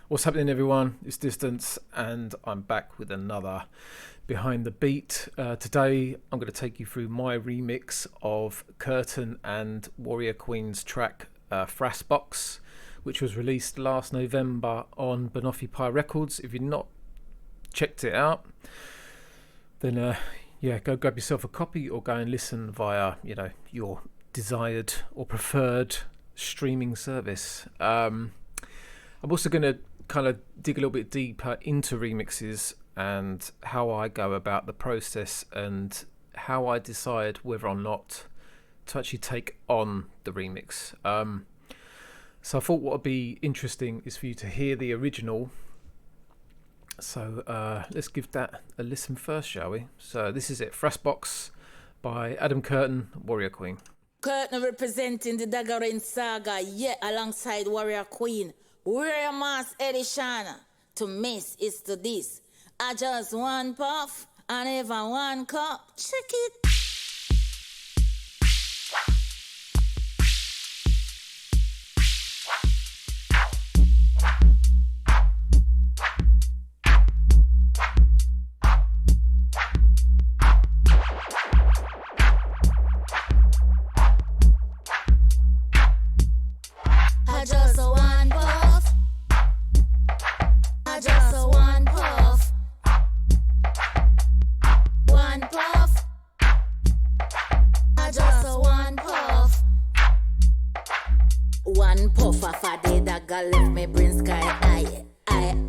What's happening, everyone? It's Distance, and I'm back with another Behind the Beat. Today, I'm going to take you through my remix of Curtain and Warrior Queen's track Frass Box, which was released last November on Banoffee Pie Records. If you've not checked it out, then go grab yourself a copy or go and listen via your desired or preferred streaming service. I'm also going to kind of dig a little bit deeper into remixes and how I go about the process and how I decide whether or not to actually take on the remix. So I thought what would be interesting is for you to hear the original. So let's give that a listen first, shall we? So this is it, Frass Box by Adam Curtain, Warrior Queen. Curtain representing the Daggerin Saga, alongside Warrior Queen. Warrior Mass Edition. To miss is to this. I just one puff and even one cup. Check it. One puff of a day that got left me brain sky high.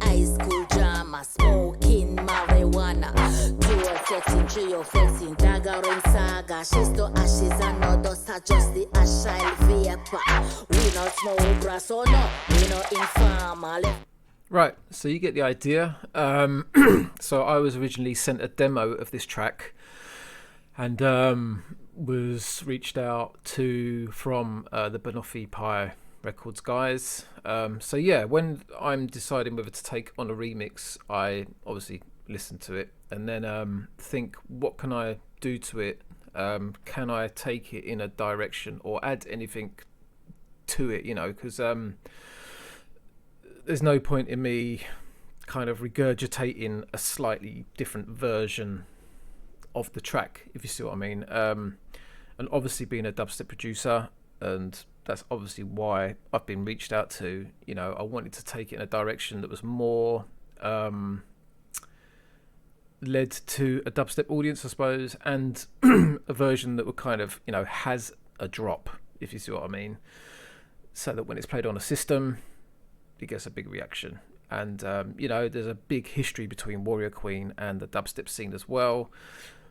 High school drama, smoking marijuana. Dual flexing, trio flexing, Daggerin Saga. She's to ashes and no dust, just the ashile vapor. We not smoke grass or no, we not informal. Right, so you get the idea. So I was originally sent a demo of this track and was reached out to from the Banoffee Pie Records guys. When I'm deciding whether to take on a remix, I obviously listen to it and then think, what can I do to it? Can I take it in a direction or add anything to it? Because there's no point in me kind of regurgitating a slightly different version of the track, if you see what I mean. And obviously being a dubstep producer, and that's obviously why I've been reached out to, I wanted to take it in a direction that was more led to a dubstep audience, I suppose, and a version that would kind of, has a drop, if you see what I mean, so that when it's played on a system, it gets a big reaction. And there's a big history between Warrior Queen and the dubstep scene as well.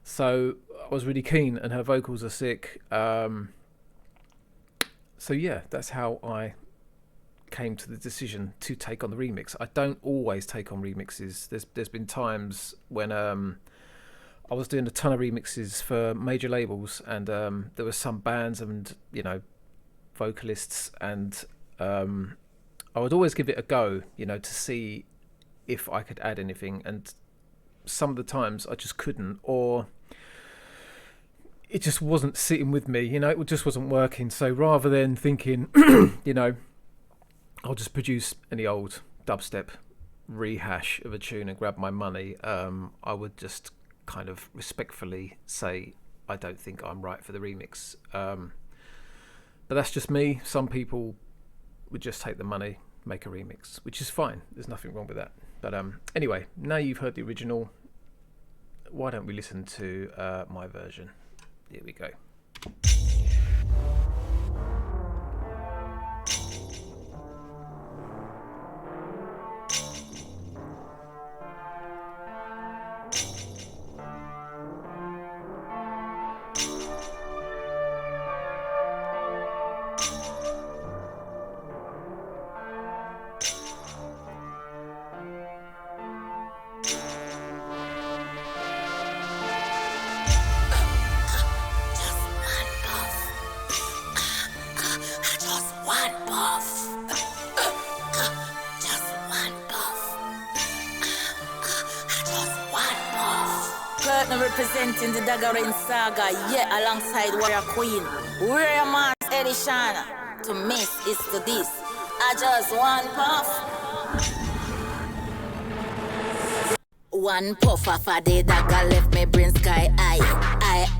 So I was really keen, and her vocals are sick. That's how I came to the decision to take on the remix. I don't always take on remixes. There's been times when I was doing a ton of remixes for major labels, and there were some bands and vocalists, and I would always give it a go, to see if I could add anything. And some of the times I just couldn't, or it just wasn't sitting with me, it just wasn't working. So rather than thinking, I'll just produce any old dubstep rehash of a tune and grab my money, I would just kind of respectfully say, I don't think I'm right for the remix. But that's just me. Some people would just take the money, make a remix, which is fine. There's nothing wrong with that. But anyway, now you've heard the original, why don't we listen to my version? Here we go. Curtain representing the Daggerin Saga, alongside Warrior Queen. Warrior Mass Edition. To miss is to this. I just one puff. One puff of a day that got left me brain sky high.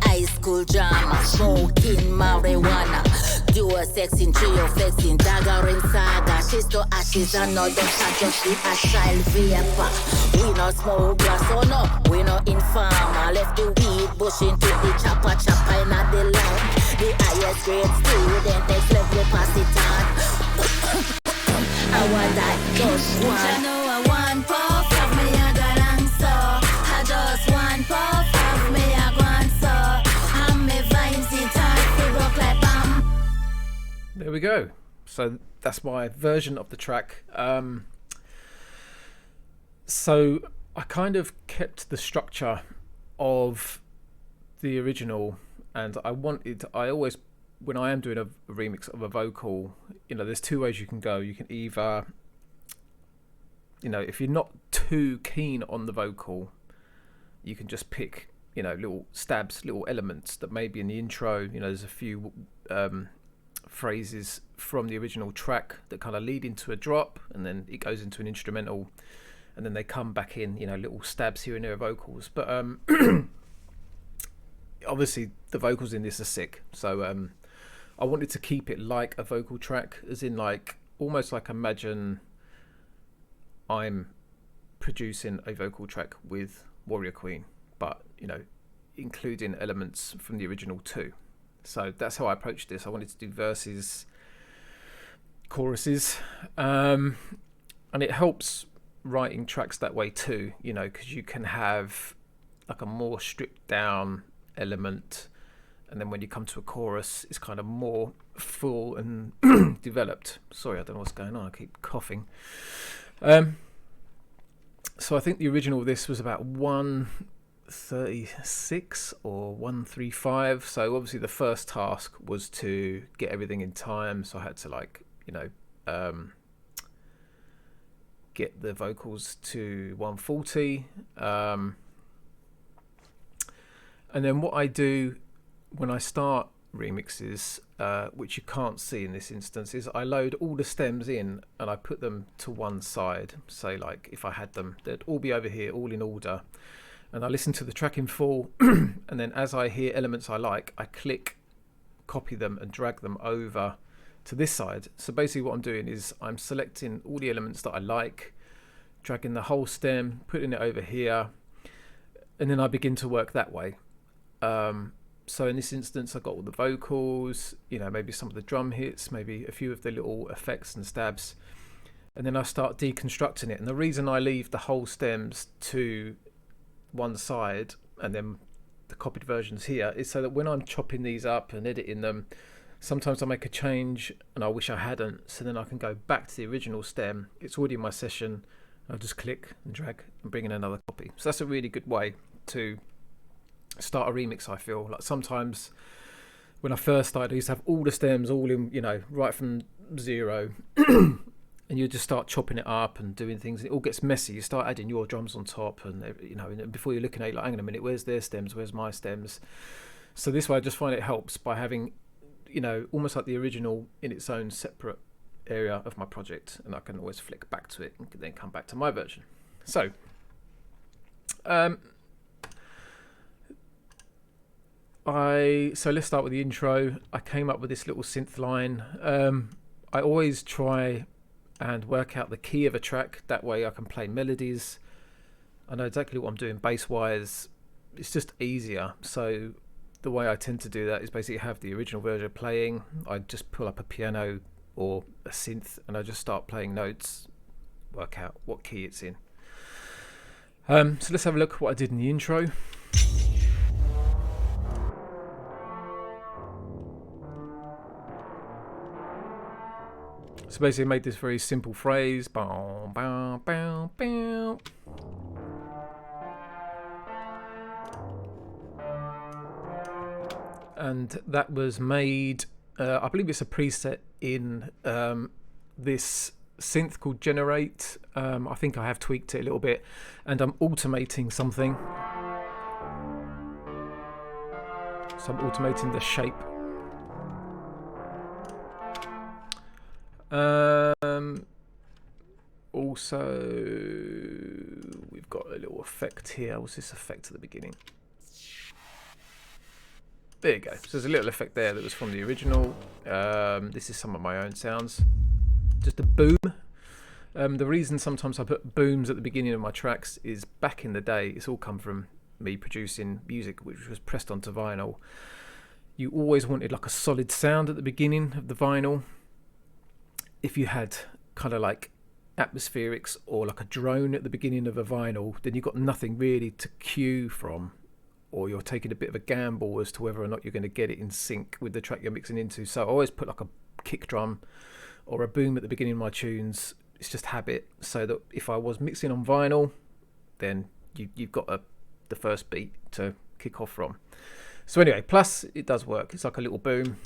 High school drama, smoking marijuana. Duo sexing, trio flexing, dagger in saga. She's to ashes and no don't just be a child vapor. We no smoke grass, so no, we no informer. Left the weed bush into the chopper in the line. The highest grade student, next level pass it on. I want that just one. I know I want puff of me a galang so. I just want puff of me a grand so. And me vibes it hard to rock like bam. There we go. So that's my version of the track. So I kind of kept the structure of the original, and I always, when I am doing a remix of a vocal, there's two ways you can go. You can either, if you're not too keen on the vocal, you can just pick, little stabs, little elements that maybe in the intro, there's a few phrases from the original track that kind of lead into a drop, and then it goes into an instrumental, and then they come back in, little stabs here and there of vocals. But obviously the vocals in this are sick, so I wanted to keep it like a vocal track, as in almost like imagine I'm producing a vocal track with Warrior Queen, but including elements from the original too. So that's how I approached this. I wanted to do verses, choruses, and it helps writing tracks that way too, because you can have like a more stripped down element, and then when you come to a chorus it's kind of more full and developed. Sorry, I don't know what's going on, I keep coughing. So I think the original of this was about 136 or 135, so obviously the first task was to get everything in time, so I had to get the vocals to 140, and then what I do when I start remixes, which you can't see in this instance, is I load all the stems in and I put them to one side. Say if I had them, they'd all be over here, all in order, and I listen to the track in full and then as I hear elements I like, I click, copy them and drag them over to this side. So basically what I'm doing is I'm selecting all the elements that I like, dragging the whole stem, putting it over here, and then I begin to work that way. So in this instance I got all the vocals, maybe some of the drum hits, maybe a few of the little effects and stabs, and then I start deconstructing it. And the reason I leave the whole stems to one side and then the copied versions here is so that when I'm chopping these up and editing them, sometimes I make a change and I wish I hadn't, so then I can go back to the original stem, it's already in my session, I'll just click and drag and bring in another copy. So that's a really good way to start a remix. I feel like sometimes when I first started I used to have all the stems all in, right from zero and you just start chopping it up and doing things, and it all gets messy. You start adding your drums on top, and and before you're looking at it, hang on a minute, where's their stems, where's my stems? So this way I just find it helps by having almost like the original in its own separate area of my project, and I can always flick back to it and then come back to my version. So let's start with the intro. I came up with this little synth line. I always try and work out the key of a track, that way I can play melodies. I know exactly what I'm doing bass wise, it's just easier. So the way I tend to do that is basically have the original version playing, I just pull up a piano or a synth and I just start playing notes, work out what key it's in. So let's have a look at what I did in the intro. So basically I made this very simple phrase, bow, bow, bow, bow. And that was made, I believe it's a preset in this synth called Generate. I think I have tweaked it a little bit, and I'm automating something. So I'm automating the shape. Also, we've we've got a little effect here. What's this effect at the beginning? There you go. So there's a little effect there that was from the original. This is some of my own sounds. Just a boom. The reason sometimes I put booms at the beginning of my tracks is back in the day, it's all come from me producing music which was pressed onto vinyl. You always wanted like a solid sound at the beginning of the vinyl. If you had kind of like atmospherics or like a drone at the beginning of a vinyl, then you've got nothing really to cue from, or you're taking a bit of a gamble as to whether or not you're going to get it in sync with the track you're mixing into. So I always put like a kick drum or a boom at the beginning of my tunes. It's just habit, so that if I was mixing on vinyl, then you've got the first beat to kick off from. So anyway, plus it does work. It's like a little boom.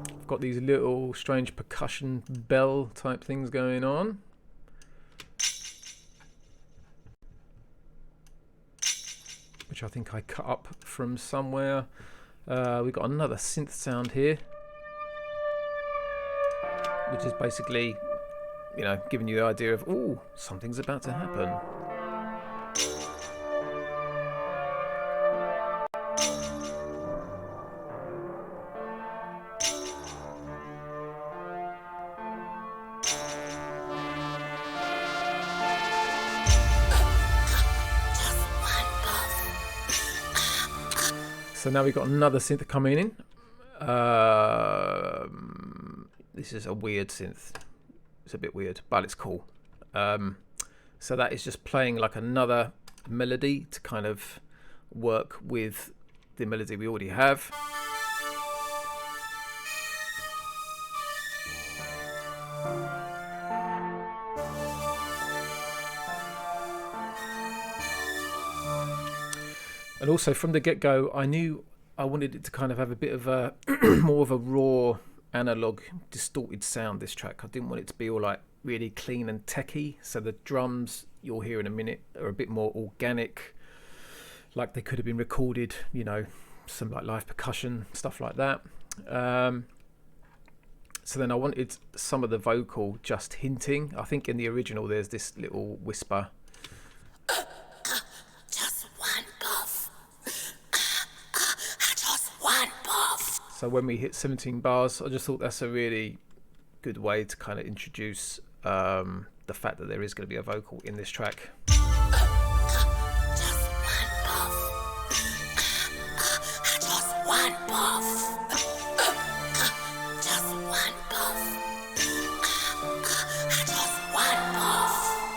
I've got these little strange percussion bell type things going on. Which I think I cut up from somewhere. We've got another synth sound here, which is basically, you know, giving you the idea of, ooh, something's about to happen. So now we've got another synth coming in. This is a weird synth. It's a bit weird, but it's cool. So that is just playing like another melody to kind of work with the melody we already have. And also from the get-go, I knew I wanted it to kind of have a bit of a more of a raw, analog, distorted sound, this track. I didn't want it to be all like really clean and techy. So the drums you'll hear in a minute are a bit more organic, like they could have been recorded, you know, some like live percussion, stuff like that. So then I wanted some of the vocal just hinting. I think in the original there's this little whisper. So when we hit 17 bars, I just thought that's a really good way to kind of introduce the fact that there is going to be a vocal in this track.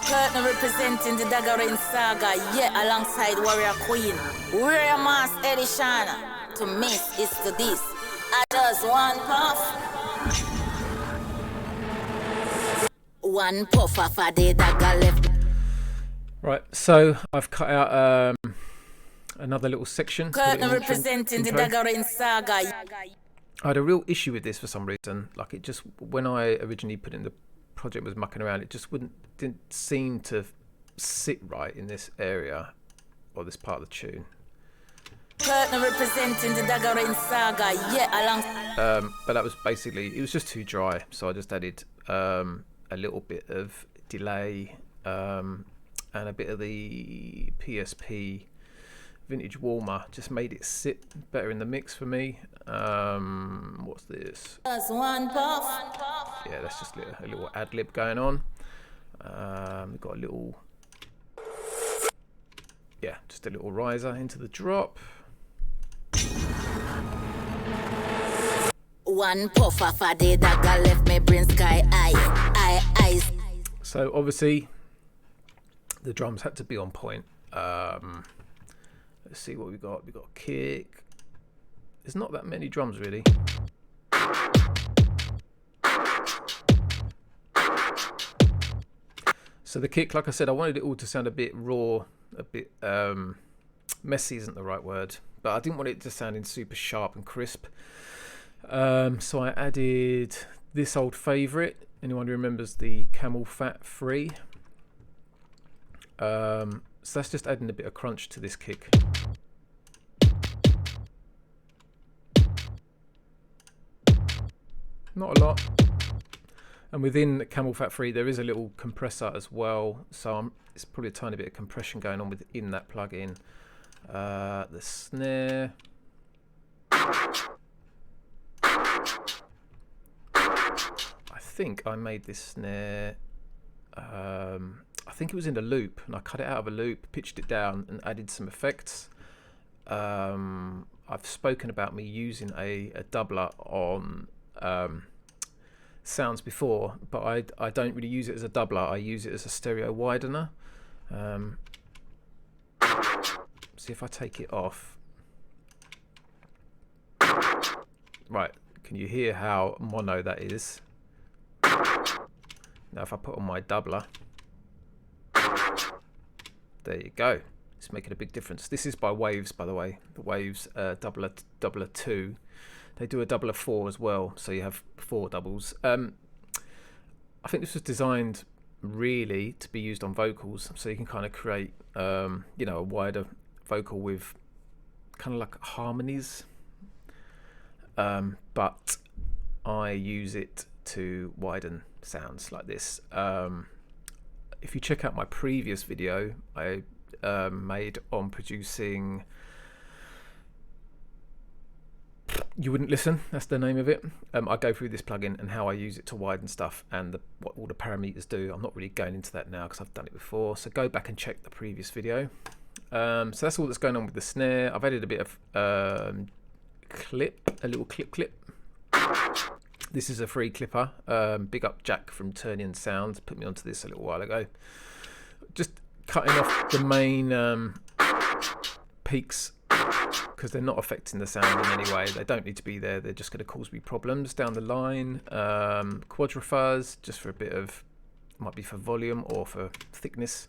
Curtain representing the Daggerin Saga, yeah, alongside Warrior Queen. Warrior Mass Edition. To miss is to this. I just one puff. One puff of a day dagger left. Right, so I've cut out another little section. Curtain representing the Daggerin Saga. I had a real issue with this for some reason. Like it just, when I originally put in the project, was mucking around, it just didn't seem to sit right in this area or this part of the tune. Curtain representing the Daggerin Saga, yeah, but that was basically, it was just too dry, so I just added a little bit of delay and a bit of the PSP vintage warmer, just made it sit better in the mix for me. What's this? One puff. Yeah, that's just a little ad lib going on. We've got a little, yeah, just a little riser into the drop. One puff of a day dagger left me brain sky high. So obviously the drums had to be on point. Let's see what we got. We got a kick. There's not that many drums really. So the kick, like I said, I wanted it all to sound a bit raw, a bit messy isn't the right word, but I didn't want it to sound in super sharp and crisp. So I added this old favourite. Anyone who remembers the Camel Fat Free? So that's just adding a bit of crunch to this kick. Not a lot. And within Camel Fat Free, there is a little compressor as well. So it's probably a tiny bit of compression going on within that plugin. The snare. I think I made this snare. I think it was in a loop, and I cut it out of a loop, pitched it down, and added some effects. I've spoken about me using a doubler on sounds before, but I don't really use it as a doubler. I use it as a stereo widener. See if I take it off. Right, can you hear how mono that is? Now if I put on my doubler, there you go. It's making a big difference. This is by Waves, by the way. The Waves doubler 2. They do a doubler 4 as well, so you have 4 doubles. I think this was designed really to be used on vocals, so you can kind of create, a wider vocal with kind of like harmonies. But I use it to widen sounds like this. If you check out my previous video, I made on producing You Wouldn't Listen, that's the name of it. I go through this plugin and how I use it to widen stuff and what all the parameters do. I'm not really going into that now because I've done it before, so go back and check the previous video. So that's all that's going on with the snare. I've added a bit of a little clip. This is a free clipper. Big up Jack from Turnian Sounds, put me onto this a little while ago. Just cutting off the main peaks because they're not affecting the sound in any way. They don't need to be there. They're just going to cause me problems down the line. Quadrifuzz, just for a bit of, might be for volume or for thickness.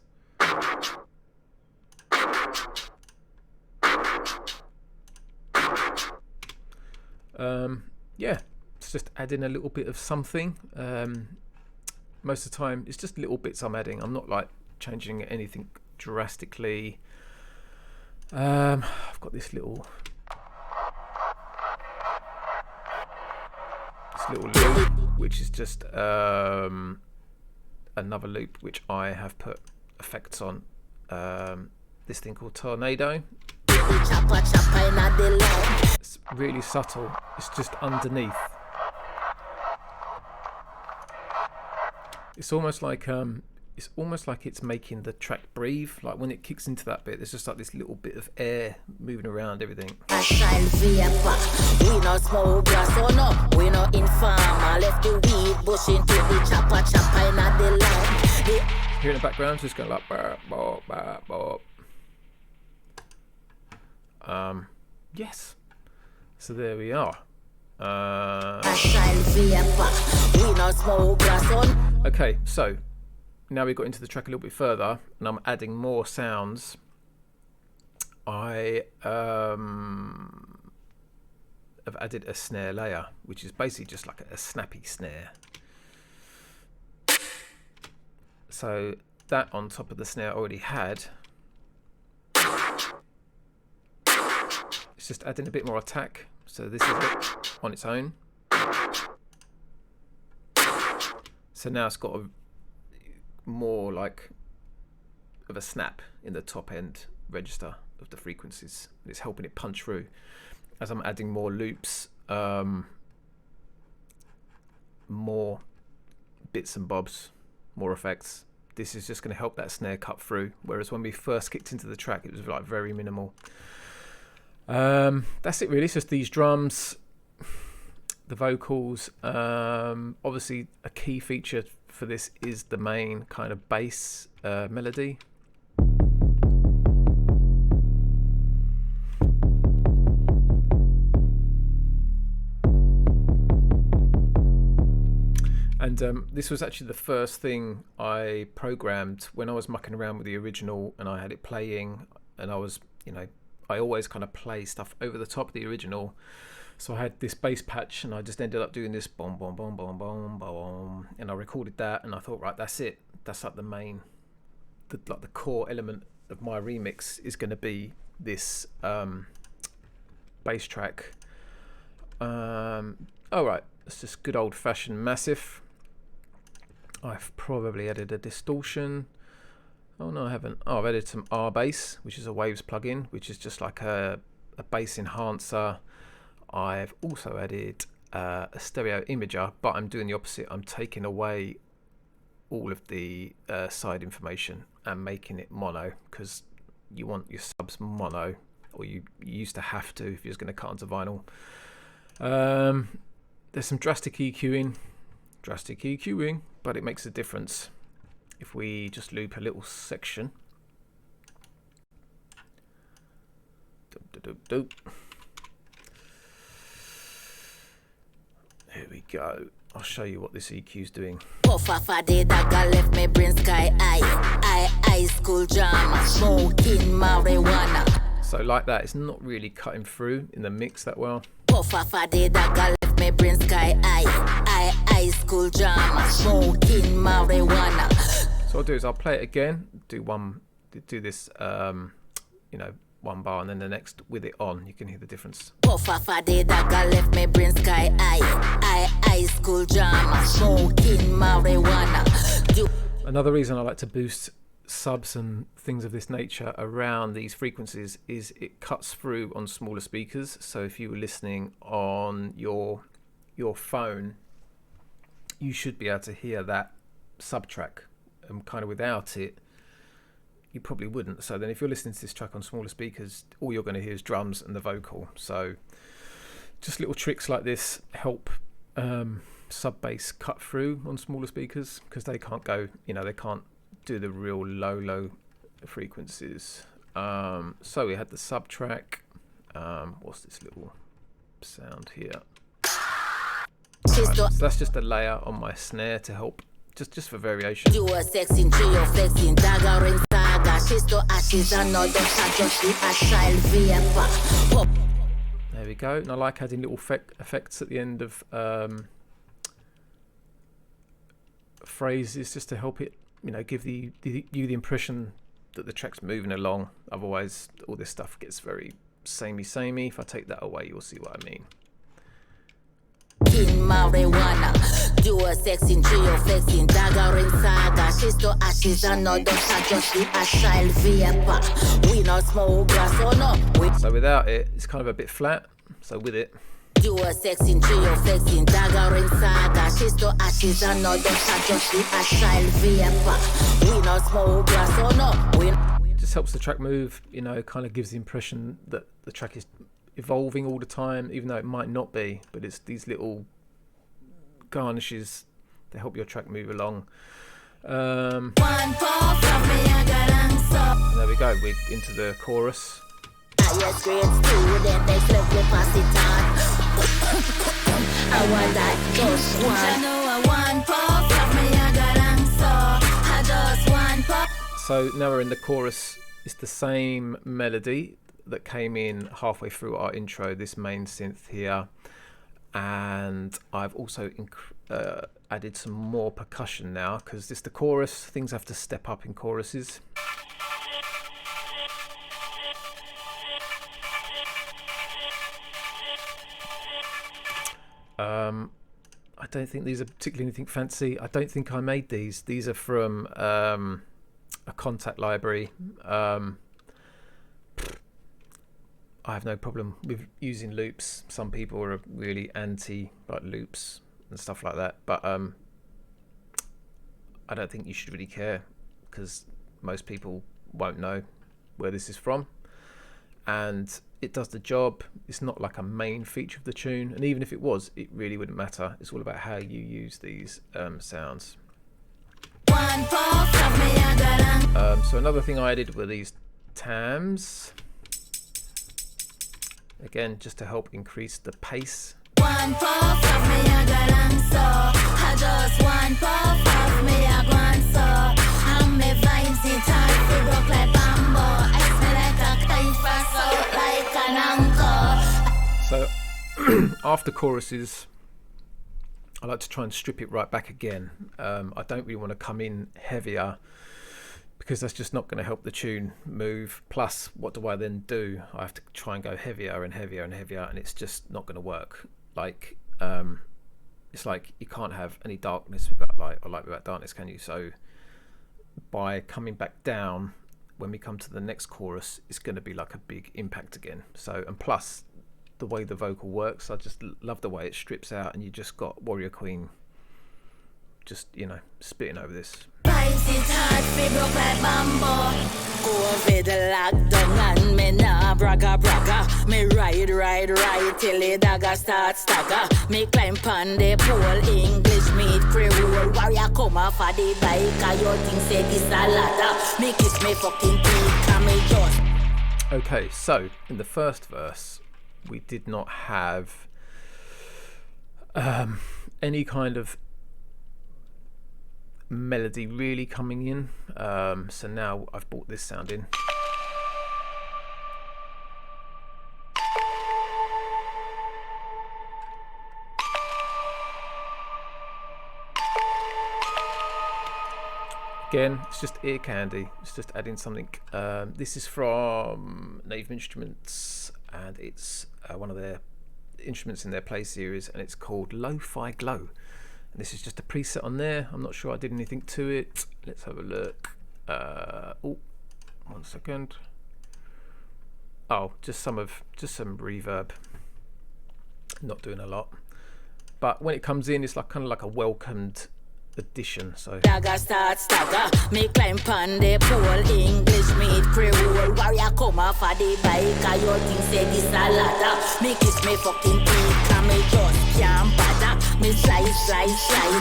Yeah, it's just adding a little bit of something. Most of the time it's just little bits I'm adding. I'm not like changing anything drastically. I've got this little loop, which is just another loop which I have put effects on. This thing called Tornado. It's really subtle. It's just underneath. It's almost like it's making the track breathe. Like when it kicks into that bit, there's just like this little bit of air moving around everything. Here in the background, just going like bop, bop, bop, bop. Yes. So there we are. Okay, so now we got into the track a little bit further, and I'm adding more sounds. I have added a snare layer, which is basically just like a snappy snare. So that on top of the snare I already had. It's just adding a bit more attack. So this is it on its own. So now it's got a more like of a snap in the top end register of the frequencies. It's helping it punch through. As I'm adding more loops, more bits and bobs, more effects, this is just going to help that snare cut through. Whereas when we first kicked into the track, it was like very minimal. That's it really. It's just these drums, the vocals. Obviously a key feature for this is the main kind of bass melody. And this was actually the first thing I programmed when I was mucking around with the original and I had it playing, and I was, I always kind of play stuff over the top of the original. So I had this bass patch and I just ended up doing this boom, boom, boom, boom, boom, boom. And I recorded that and I thought, right, that's it. That's like the main, the core element of my remix is going to be this bass track. All right, it's just good old fashioned massive. I've probably added a distortion. Oh no, I haven't. Oh, I've added some R bass, which is a Waves plugin, which is just like a bass enhancer. I've also added a stereo imager, but I'm doing the opposite. I'm taking away all of the side information and making it mono, because you want your subs mono, or you used to have to if you're going to cut onto vinyl. There's some drastic EQing, but it makes a difference. If we just loop a little section, here we go. I'll show you what this EQ's doing. Puff off a day that got left me brain sky high school drama, smoking marijuana. So like that, it's not really cutting through in the mix that well. Puff off a day that got left me brain sky high school drama, smoking marijuana. So what I'll do is I'll play it again, do this, one bar and then the next with it on. You can hear the difference. Puff off a day that got left me brain sky high school drama, smoking marijuana. Another reason I like to boost subs and things of this nature around these frequencies is it cuts through on smaller speakers. So if you were listening on your phone, you should be able to hear that sub track, and kind of without it you probably wouldn't. So then if you're listening to this track on smaller speakers, all you're going to hear is drums and the vocal. So just little tricks like this help sub bass cut through on smaller speakers, because they can't go, they can't do the real low frequencies. So we had the sub track. What's this little sound here? Right, so that's just a layer on my snare to help just for variation. You are sexing, trio flexing, dagger in saga. She's to ashes and no don't just a child vapor. There we go. And I like adding little effects at the end of phrases, just to help it, give you the impression that the track's moving along. Otherwise, all this stuff gets very samey. If I take that away, you'll see what I mean. In marijuana, do a sexing, trio flexing, dagger in saga. She's to ashes and no don't just a child vapor. We not smoke grass or no. So without it, it's kind of a bit flat. So with it, do a sexing, trio flexing, dagger in saga. She's to ashes and no don't just a child vapor. We not smoke grass or no. It just helps the track move. Kind of gives the impression that the track is evolving all the time, even though it might not be, but it's these little garnishes that help your track move along. And there we go, we're into the chorus. Highest grade student, next level pass it on. I want that just one. I know I want pop from me, I got answer. I just want pop. So now we're in the chorus. It's the same melody that came in halfway through our intro, this main synth here, and I've also added some more percussion now, because this the chorus, things have to step up in choruses. I don't think these are particularly anything fancy. I don't think I made these. These are from a contact library. I have no problem with using loops. Some people are really anti loops and stuff like that, but I don't think you should really care, because most people won't know where this is from, and it does the job. It's not like a main feature of the tune, and even if it was, it really wouldn't matter. It's all about how you use these sounds. So another thing I added were these tams. Again, just to help increase the pace. One puff of me, I got answer. I just one puff of me, I got answer. I'm me vibes in time, we rock like bamboo. Ice me like a kite, fast out like an anchor. So after choruses, I like to try and strip it right back again. I don't really want to come in heavier, because that's just not going to help the tune move. Plus, what do I then do? I have to try and go heavier and heavier and heavier, and it's just not going to work. It's like you can't have any darkness without like Without Darkness, can you? So by coming back down, when we come to the next chorus, it's going to be like a big impact again. So, and plus the way the vocal works, I just love the way it strips out, and you just got Warrior Queen just, you know, spitting over this. Vibes is hard, fi broke like bamboo. COVID lockdown and me nah bragga. Me ride till the dagger start stagger. Me climb pon the pole, English meet Creole. Warrior come off of the bike, and your thing say this a ladder. Me kiss me fucking teeth, and me just. Okay, so in the first verse, we did not have any kind of melody really coming in, so now I've brought this sound in. Again, it's just ear candy, it's just adding something. This is from Native Instruments, and it's one of their instruments in their Play series, and it's called Lo-Fi Glow. And this is just a preset on there. I'm not sure I did anything to it. Let's have a look. Oh, 1 second. Oh, just some reverb. Not doing a lot. But when it comes in, it's like kind of like a welcomed addition. So Dagger start stagger. Me climb pon the pole, English meet Creole. Warrior come off of the bike, and your thing say this a ladder. Me kiss me fucking teeth, and me just can't bother. Me slide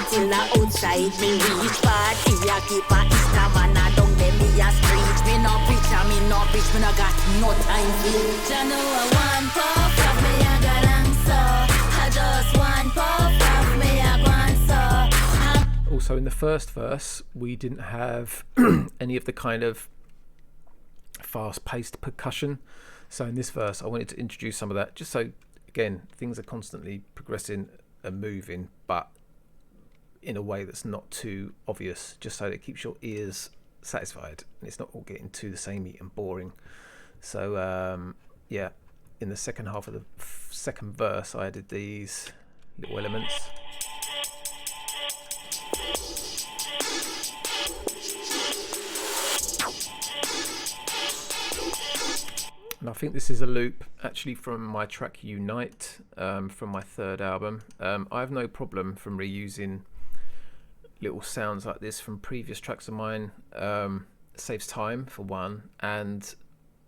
till the outside me reach. Party a keep a Easter man a down them me a street. Me no preach and me no preach, me no got no time for it. I know I want puff of me a go long so. I just want puff of me a go on so. Also in the first verse, we didn't have any of the kind of fast-paced percussion. So in this verse, I wanted to introduce some of that, just so, again, things are constantly progressing and moving, but in a way that's not too obvious, just so that it keeps your ears satisfied and it's not all getting too samey and boring. So yeah, in the second half of the second verse, I added these little elements. And I think this is a loop actually from my track Unite, from my third album. I have no problem from reusing little sounds like this from previous tracks of mine. It saves time for one, and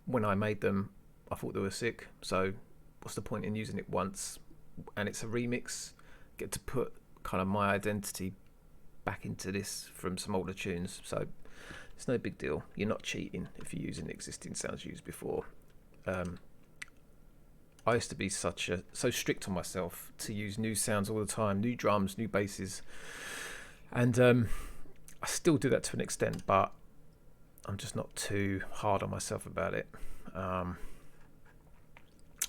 when I made them I thought they were sick, so what's the point in using it once? And it's a remix, get to put kind of my identity back into this from some older tunes, so it's no big deal. You're not cheating if you're using existing sounds used before. I used to be so strict on myself to use new sounds all the time, new drums, new basses, and I still do that to an extent, but I'm just not too hard on myself about it.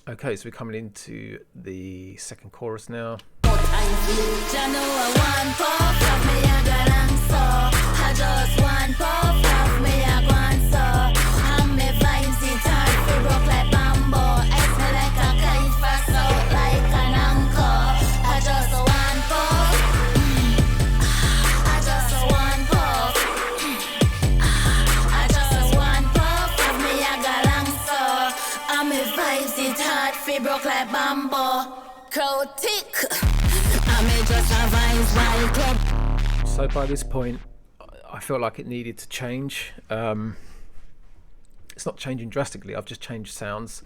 Okay, so we're coming into the second chorus now. Broke like bamboo, crowd tick. I just a vibes by club. So by this point, I felt like it needed to change. It's not changing drastically. I've just changed sounds,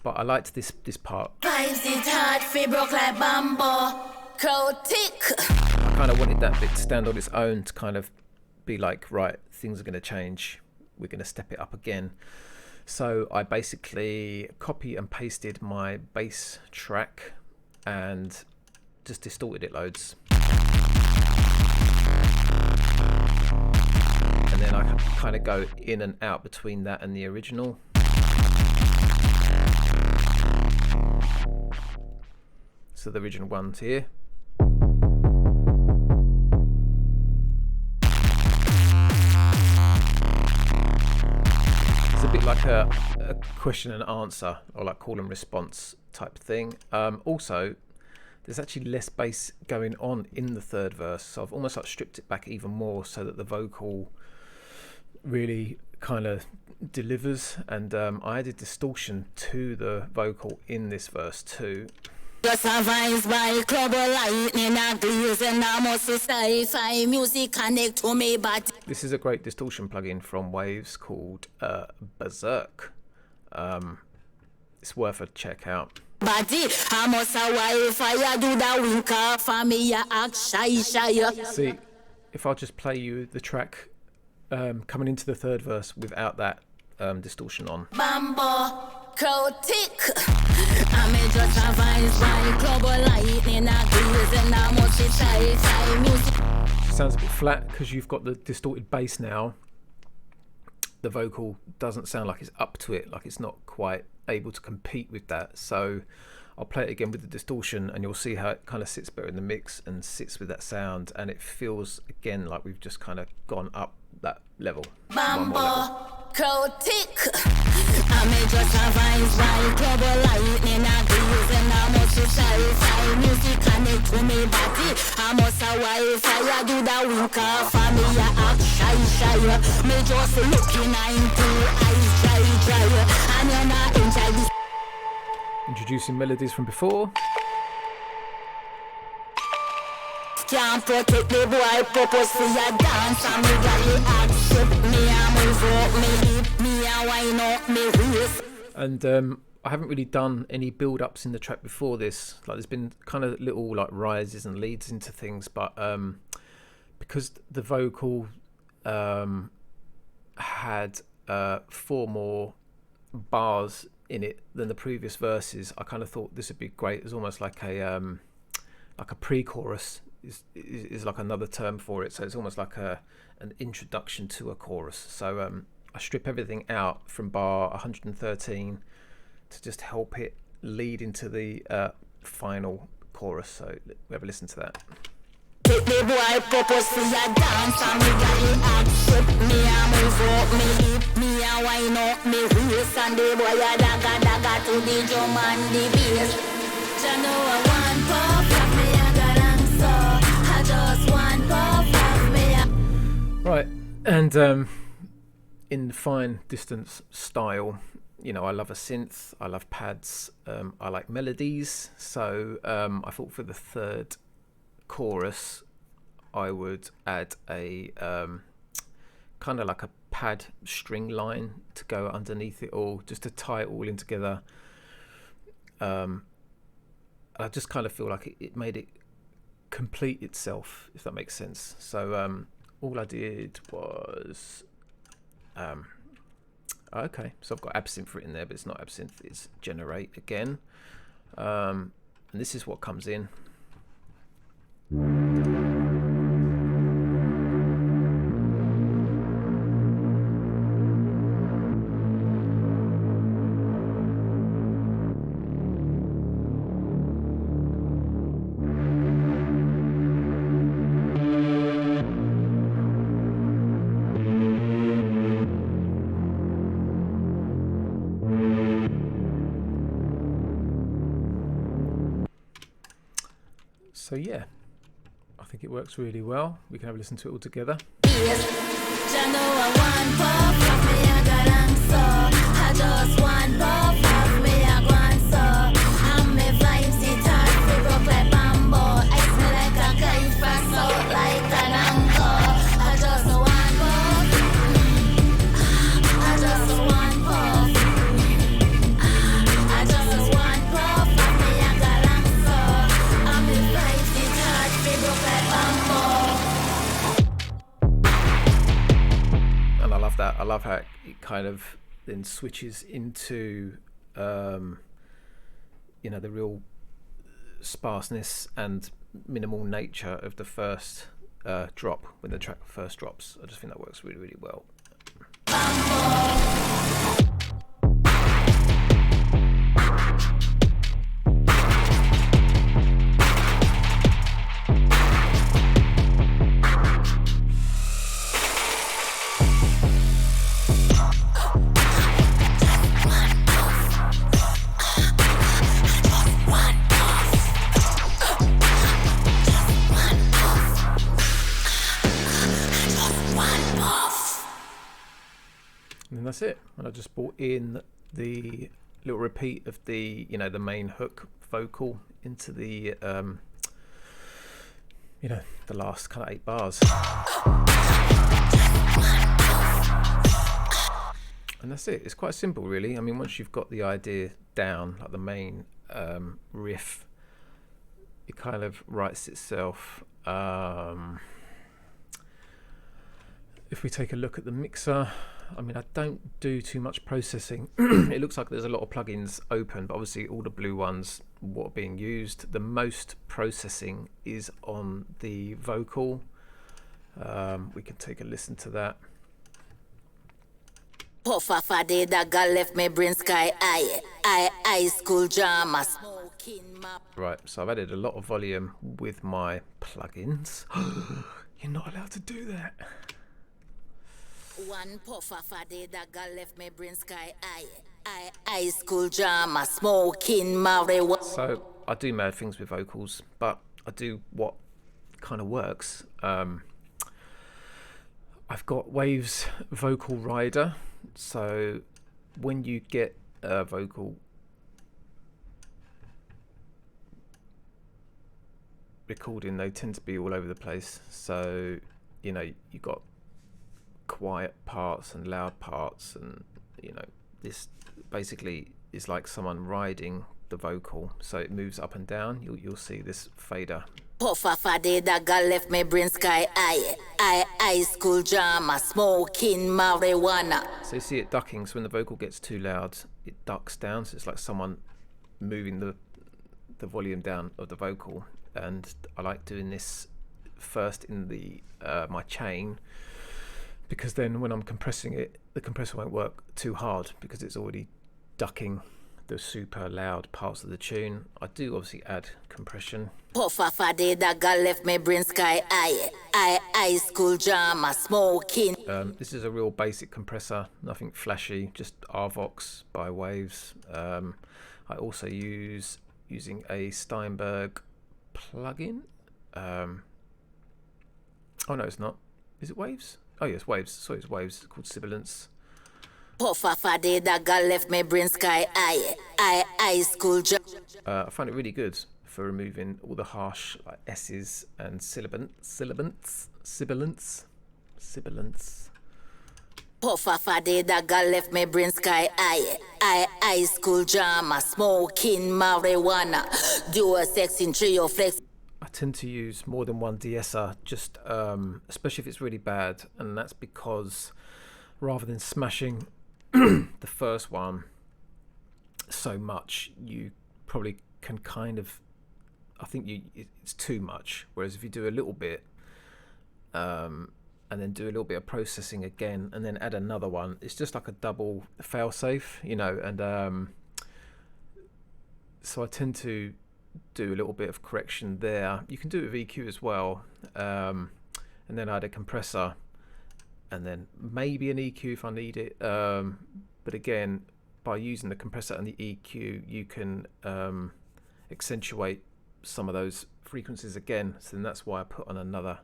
but I liked this part. Vibes it hard, fi broke like bamboo, crowd tick. I kind of wanted that bit to stand on its own, to kind of be like, right, things are going to change. We're going to step it up again. So I basically copy and pasted my bass track and just distorted it loads. And then I kind of go in and out between that and the original. So the original one's here. It's a bit like a question and answer, or like call and response type thing. Also, there's actually less bass going on in the third verse. So I've almost like stripped it back even more so that the vocal really kind of delivers. And I added distortion to the vocal in this verse too. Just advised by club lightning and glaze and I must sci-fi music connect to me body. This is a great distortion plugin from Waves called Berserk. It's worth a check out. Body, I must Wi-Fi do the winker for me ya act shy. See, if I just play you the track coming into the third verse without that distortion on. Bambo, Crotic. I'm just advised by club lightning and glaze and I must sci-fi music. Sounds a bit flat because you've got the distorted bass now. The vocal doesn't sound like it's up to it, like it's not quite able to compete with that. So I'll play it again with the distortion and you'll see how it kind of sits better in the mix and sits with that sound, and it feels again like we've just kind of gone up that level. Bambo, Crotic. I'm just advised by club lightning and glaze and I must sci-fi music connect to me body. I must Wi-Fi do the winker for me ya act shy. Me just looking into eyes dry and you're not enjoy this. Introducing melodies from before. Can't protect the boy purpose for your dance and me gally accept me and move up me hip me and wine up me waist. And I haven't really done any build-ups in the track before this. Like there's been kind of little like rises and leads into things, but because the vocal had 4 more bars in it than the previous verses, I kind of thought this would be great. It's almost like a pre-chorus is like another term for it. So it's almost like an introduction to a chorus. So I strip everything out from bar 113 to just help it lead into the final chorus. So we have a listen to that. Take the boy purpose for your dance and me gally accept me and move up me hip me and wine up me waist and the boy a dagga to the drum and the bass. You know I want puff of me a galang so I just want puff of me. Right, and in fine distance style, you know, I love a synth, I love pads, I like melodies. So I thought for the third chorus I would add a kind of like a pad string line to go underneath it all, just to tie it all in together. I just kind of feel like it made it complete itself, if that makes sense. So all I did was okay, so I've got absinthe written there, but it's not absinthe, it's generate again. And this is what comes in. So yeah, I think it works really well. We can have a listen to it all together. I love how it kind of then switches into you know, the real sparseness and minimal nature of the first drop when the track first drops. I just think that works really, really well. And that's it. And I just brought in the little repeat of the, you know, the main hook vocal into the, you know, the last kind of 8 bars. And that's it. It's quite simple, really. I mean, once you've got the idea down, like the main riff, it kind of writes itself. If we take a look at the mixer, I mean, I don't do too much processing. It looks like there's a lot of plugins open, but obviously all the blue ones, what are being used. The most processing is on the vocal. We can take a listen to that. Puff off a day that God left me brain sky high school drama smoking my. Right, so I've added a lot of volume with my plugins. You're not allowed to do that. One puff off a day that God left me brain sky high school drama smoking marijuana. So I do mad things with vocals, but I do what kind of works. I've got Waves Vocal Rider, so when you get a vocal recording, they tend to be all over the place. So, you know, you've got quiet parts and loud parts, and, you know, this basically is like someone riding the vocal, so it moves up and down. You'll see this fader. Puff off a day that God left me brain sky high school drama smoking marijuana. So you see it ducking, so when the vocal gets too loud, it ducks down, so it's like someone moving the volume down of the vocal. And I like doing this first in the my chain, because then when I'm compressing it, the compressor won't work too hard because it's already ducking the super loud parts of the tune. I do obviously add compression. Puff off a day that God left me brain sky high school drama smoking. This is a real basic compressor, nothing flashy, just RVox by Waves. I also using a Steinberg plugin. Oh no, it's not. Is it Waves? Oh yes, Waves. Sorry, it's Waves. It's called Sibilance. Puff off a day that God left me brain sky high school drama. I find it really good for removing all the harsh like S's and sibilance. Puff off a day that God left me brain sky high school drama smoking marijuana. Dual sex in trio flex. I tend to use more than one de-esser, just especially if it's really bad, and that's because rather than smashing the first one so much, you probably can kind of, I think it's too much. Whereas if you do a little bit and then do a little bit of processing again and then add another one, it's just like a double fail-safe, you know. And so I tend to do a little bit of correction there. You can do it with EQ as well, and then add a compressor and then maybe an EQ if I need it. But again, by using the compressor and the EQ, you can accentuate some of those frequencies again. So then that's why I put on another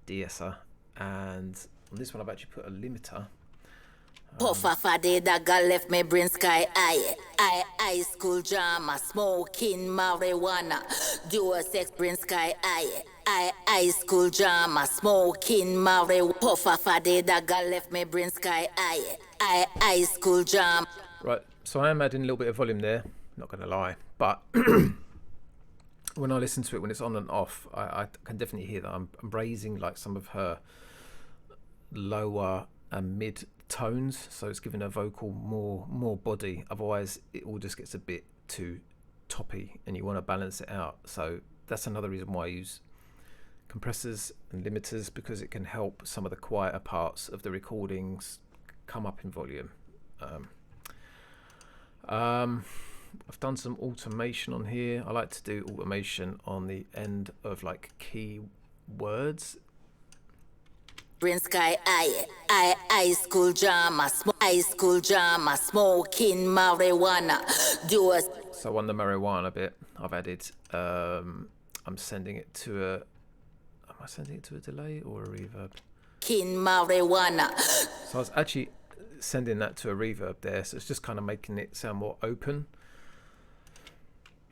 de-esser. And on this one, I've actually put a limiter. Puff off a day that God left me brain sky high school drama smoking marijuana. Dual sex brain sky high school drama smoking marijuana. Puff off a day that God left me brain sky high school drama. Right, so I am adding a little bit of volume there, not going to lie, but when I listen to it, when it's on and off, I can definitely hear that I'm raising like some of her lower and mid tones, so it's giving her vocal more body. Otherwise it all just gets a bit too toppy and you want to balance it out. So that's another reason why I use compressors and limiters, because it can help some of the quieter parts of the recordings come up in volume. I've done some automation on here. I like to do automation on the end of like key words. Brain sky high school drama smoking marijuana. Dual. So on the marijuana bit, I've added. I'm sending it to a. Am I sending it to a delay or a reverb? Kin marijuana. So I was actually sending that to a reverb there, so it's just kind of making it sound more open.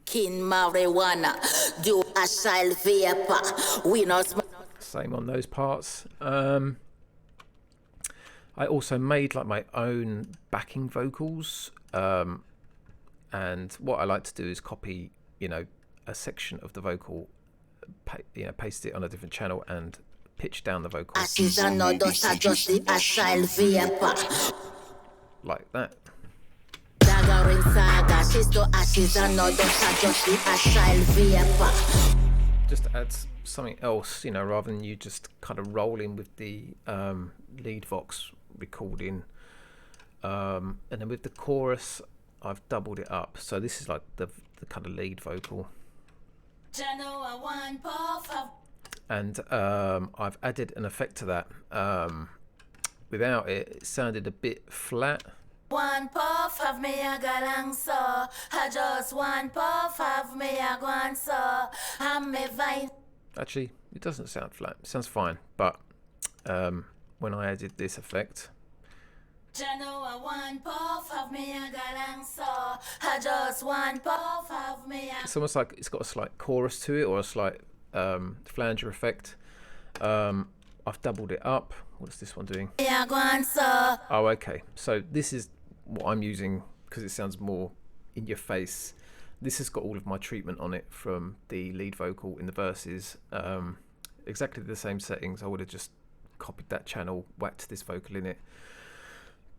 Kin marijuana, do a child vapor. We not smoke. Same on those parts. I also made like my own backing vocals, and what I like to do is copy, a section of the vocal, paste it on a different channel and pitch down the vocal like that. Just adds something else, rather than you just kind of rolling with the lead vox recording. And then with the chorus, I've doubled it up. So this is like the kind of lead vocal. And I've added an effect to that. Without it, it sounded a bit flat. One puff of me a galang so, I just one puff of me a guan so, I'm me vine. Actually, it doesn't sound flat. It sounds fine. But when I added this effect, one puff of me a galang so, I just one puff of me a... It's almost like it's got a slight chorus to it, or a slight flanger effect. I've doubled it up. What is this one doing? Oh, okay. So this is what I'm using because it sounds more in your face. This has got all of my treatment on it from the lead vocal in the verses. Exactly the same settings. I would have just copied that channel, whacked this vocal in it.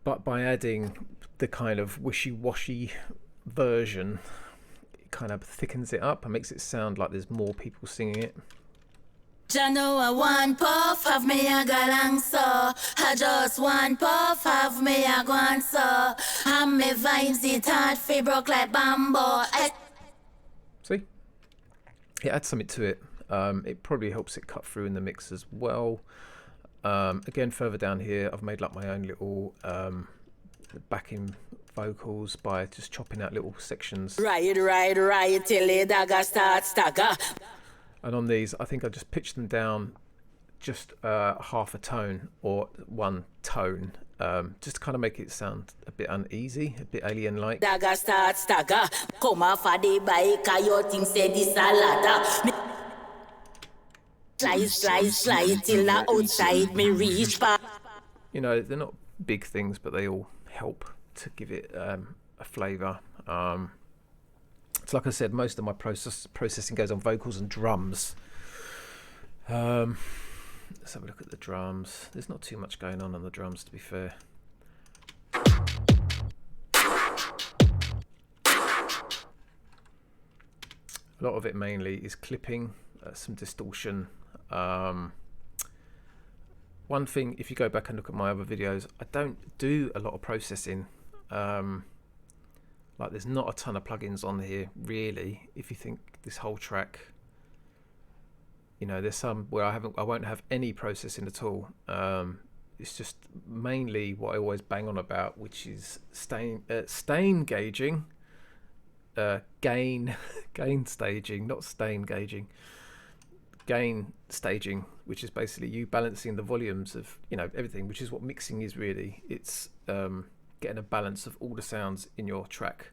But by adding the kind of wishy-washy version, it kind of thickens it up and makes it sound like there's more people singing it. One puff of me a galang so, I just one puff of me a guan so, and me vibes it hard fi broke like bamboo. See? It adds something to it. It probably helps it cut through in the mix as well. Again, further down here, I've made like my own little backing vocals by just chopping out little sections. Right till the dagger starts stagger. And on these, I think I just pitched them down just half a tone or one tone, just to kind of make it sound a bit uneasy, a bit alien-like. Dagger starts stagger. Come off of the bike, you think say this a ladder. Slide till the outside me reach back. They're not big things, but they all help to give it a flavour. So like I said, most of my processing goes on vocals and drums. Let's have a look at the drums. There's not too much going on the drums, to be fair. A lot of it mainly is clipping, some distortion. One thing, if you go back and look at my other videos, I don't do a lot of processing. Like there's not a ton of plugins on here really. If you think this whole track, there's some where I won't have any processing at all. It's just mainly what I always bang on about, which is stain gauging, gain staging, not stain gauging, gain staging, which is basically you balancing the volumes of everything, which is what mixing is really. It's getting a balance of all the sounds in your track,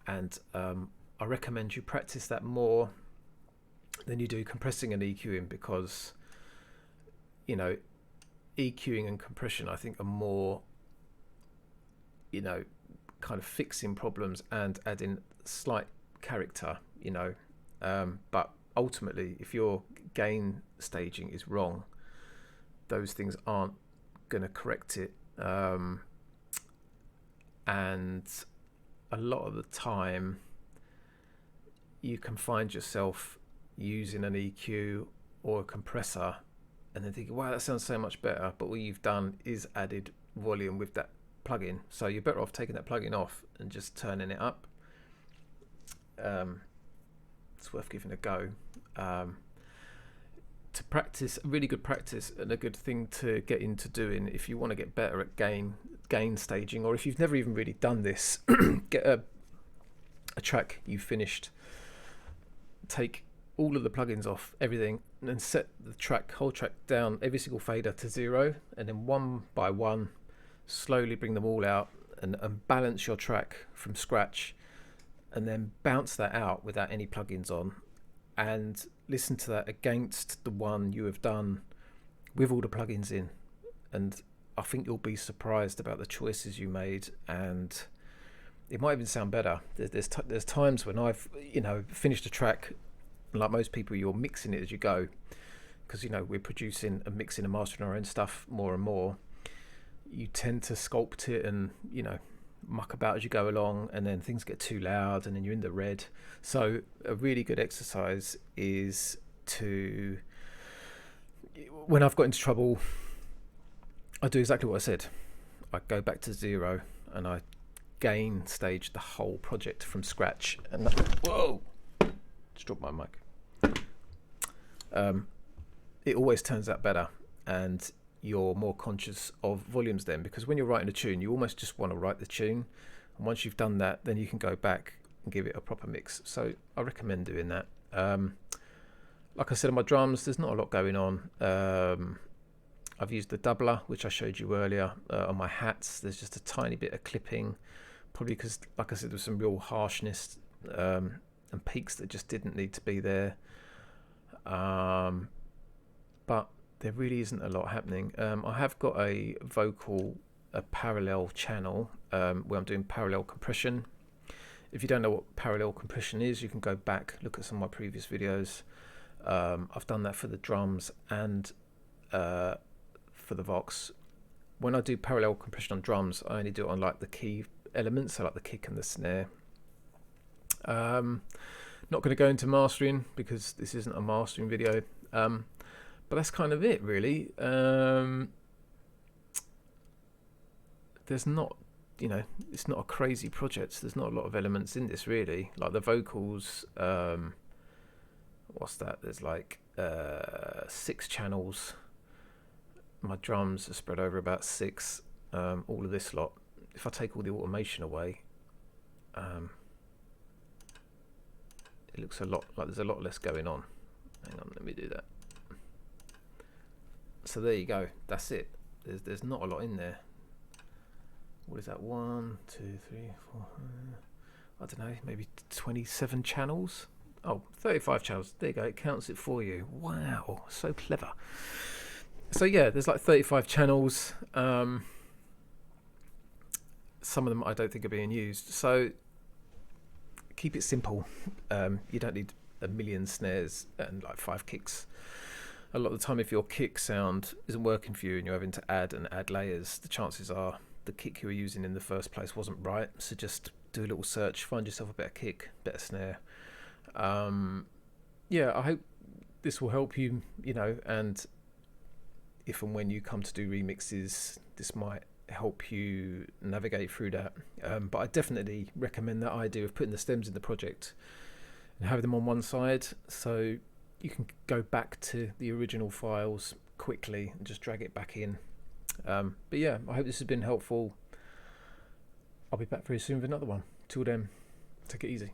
and I recommend you practice that more than you do compressing and EQing, because EQing and compression I think are more kind of fixing problems and adding slight character, but ultimately if your gain staging is wrong, those things aren't going to correct it. And a lot of the time you can find yourself using an EQ or a compressor and then thinking, wow, that sounds so much better, but what you've done is added volume with that plugin, so you're better off taking that plugin off and just turning it up. It's worth giving a go. To practice, a really good practice and a good thing to get into doing if you want to get better at gain staging, or if you've never even really done this, get a track you finished, take all of the plugins off, everything, and set the whole track down, every single fader to 0, and then one by one slowly bring them all out and balance your track from scratch, and then bounce that out without any plugins on, and listen to that against the one you have done with all the plugins in. And I think you'll be surprised about the choices you made, and it might even sound better. There's times when I've finished a track, and like most people, you're mixing it as you go, because we're producing and mixing and mastering our own stuff more and more. You tend to sculpt it and muck about as you go along, and then things get too loud and then you're in the red. So a really good exercise is to, when I've got into trouble, I do exactly what I said. I go back to zero and I gain stage the whole project from scratch. And whoa, just dropped my mic. It always turns out better, and you're more conscious of volumes then, because when you're writing a tune, you almost just want to write the tune, and once you've done that, then you can go back and give it a proper mix. So I recommend doing that. Like I said, on my drums, there's not a lot going on. I've used the doubler, which I showed you earlier. On my hats, there's just a tiny bit of clipping, probably because, like I said, there was some real harshness and peaks that just didn't need to be there. But there really isn't a lot happening. I have got a parallel channel where I'm doing parallel compression. If you don't know what parallel compression is, you can go back, look at some of my previous videos. I've done that for the drums and for the Vox. When I do parallel compression on drums, I only do it on like the key elements, so like the kick and the snare. Not going to go into mastering because this isn't a mastering video. But that's kind of it, really. There's not, it's not a crazy project. There's not a lot of elements in this, really. Like the vocals, what's that? There's like 6 channels. My drums are spread over about 6. All of this lot. If I take all the automation away, it looks a lot like there's a lot less going on. Hang on, let me do that. So there you go. That's it. There's not a lot in there. What is that? 1, 2, 3, 4. I don't know. Maybe 27 channels. Oh, 35 channels. There you go. It counts it for you. Wow, so clever. So yeah, there's like 35 channels. Some of them I don't think are being used. So keep it simple. You don't need a million snares and like 5 kicks. A lot of the time, if your kick sound isn't working for you and you're having to add layers, the chances are the kick you were using in the first place wasn't right. So just do a little search, find yourself a better kick, better snare. Yeah, I hope this will help you, and if and when you come to do remixes, this might help you navigate through that. But I definitely recommend that idea of putting the stems in the project and having them on one side, so you can go back to the original files quickly and just drag it back in. But yeah, I hope this has been helpful. I'll be back very soon with another one. Till then, take it easy.